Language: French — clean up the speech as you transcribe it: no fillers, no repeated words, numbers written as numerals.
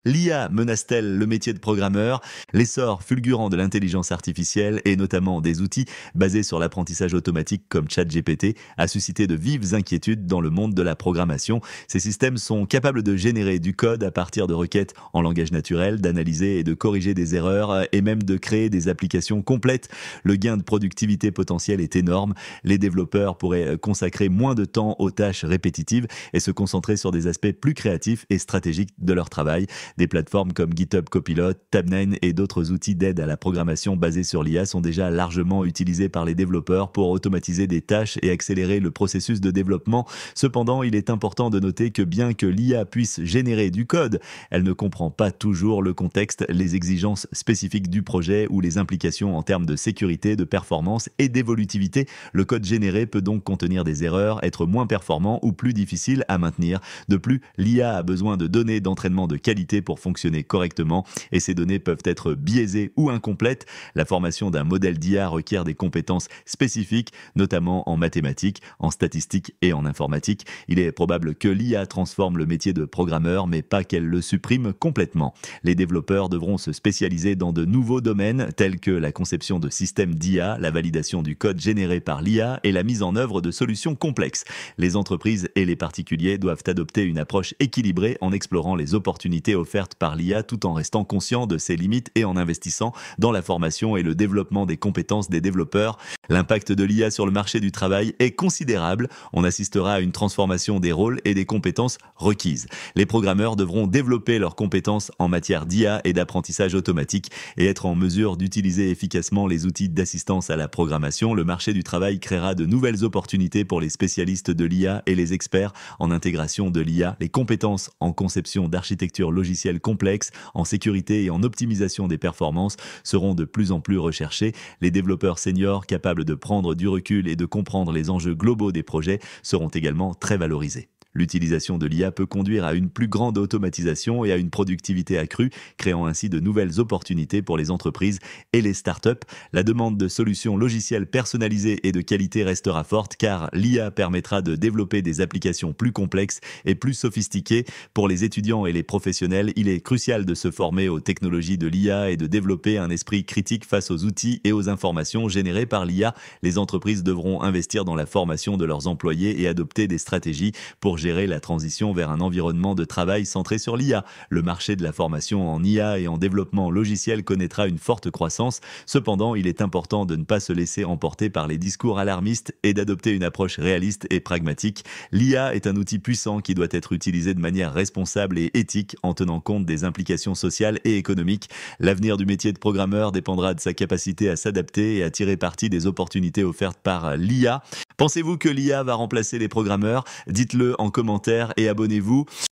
L'IA menace-t-elle le métier de programmeur? L'essor fulgurant de l'intelligence artificielle et notamment des outils basés sur l'apprentissage automatique comme ChatGPT a suscité de vives inquiétudes dans le monde de la programmation. Ces systèmes sont capables de générer du code à partir de requêtes en langage naturel, d'analyser et de corriger des erreurs et même de créer des applications complètes. Le gain de productivité potentiel est énorme. Les développeurs pourraient consacrer moins de temps aux tâches répétitives et se concentrer sur des aspects plus créatifs et stratégiques de leur travail. Des plateformes comme GitHub Copilot, Tabnine et d'autres outils d'aide à la programmation basés sur l'IA sont déjà largement utilisés par les développeurs pour automatiser des tâches et accélérer le processus de développement. Cependant, il est important de noter que bien que l'IA puisse générer du code, elle ne comprend pas toujours le contexte, les exigences spécifiques du projet ou les implications en termes de sécurité, de performance et d'évolutivité. Le code généré peut donc contenir des erreurs, être moins performant ou plus difficile à maintenir. De plus, l'IA a besoin de données d'entraînement de qualité pour fonctionner correctement et ces données peuvent être biaisées ou incomplètes. La formation d'un modèle d'IA requiert des compétences spécifiques, notamment en mathématiques, en statistiques et en informatique. Il est probable que l'IA transforme le métier de programmeur, mais pas qu'elle le supprime complètement. Les développeurs devront se spécialiser dans de nouveaux domaines tels que la conception de systèmes d'IA, la validation du code généré par l'IA et la mise en œuvre de solutions complexes. Les entreprises et les particuliers doivent adopter une approche équilibrée en explorant les opportunités offertes par l'IA tout en restant conscients de ses limites et en investissant dans la formation et le développement des compétences des développeurs. L'impact de l'IA sur le marché du travail est considérable. On assistera à une transformation des rôles et des compétences requises. Les programmeurs devront développer leurs compétences en matière d'IA et d'apprentissage automatique et être en mesure d'utiliser efficacement les outils d'assistance à la programmation. Le marché du travail créera de nouvelles opportunités pour les spécialistes de l'IA et les experts en intégration de l'IA. Les compétences en conception d'architecture logicielle complexe, en sécurité et en optimisation des performances seront de plus en plus recherchées. Les développeurs seniors capables de prendre du recul et de comprendre les enjeux globaux des projets seront également très valorisés. L'utilisation de l'IA peut conduire à une plus grande automatisation et à une productivité accrue, créant ainsi de nouvelles opportunités pour les entreprises et les startups. La demande de solutions logicielles personnalisées et de qualité restera forte car l'IA permettra de développer des applications plus complexes et plus sophistiquées. Pour les étudiants et les professionnels, il est crucial de se former aux technologies de l'IA et de développer un esprit critique face aux outils et aux informations générées par l'IA. Les entreprises devront investir dans la formation de leurs employés et adopter des stratégies pour gérer la transition vers un environnement de travail centré sur l'IA. Le marché de la formation en IA et en développement logiciel connaîtra une forte croissance. Cependant, il est important de ne pas se laisser emporter par les discours alarmistes et d'adopter une approche réaliste et pragmatique. L'IA est un outil puissant qui doit être utilisé de manière responsable et éthique en tenant compte des implications sociales et économiques. L'avenir du métier de programmeur dépendra de sa capacité à s'adapter et à tirer parti des opportunités offertes par l'IA. Pensez-vous que l'IA va remplacer les programmeurs? Dites-le en commentaire et abonnez-vous.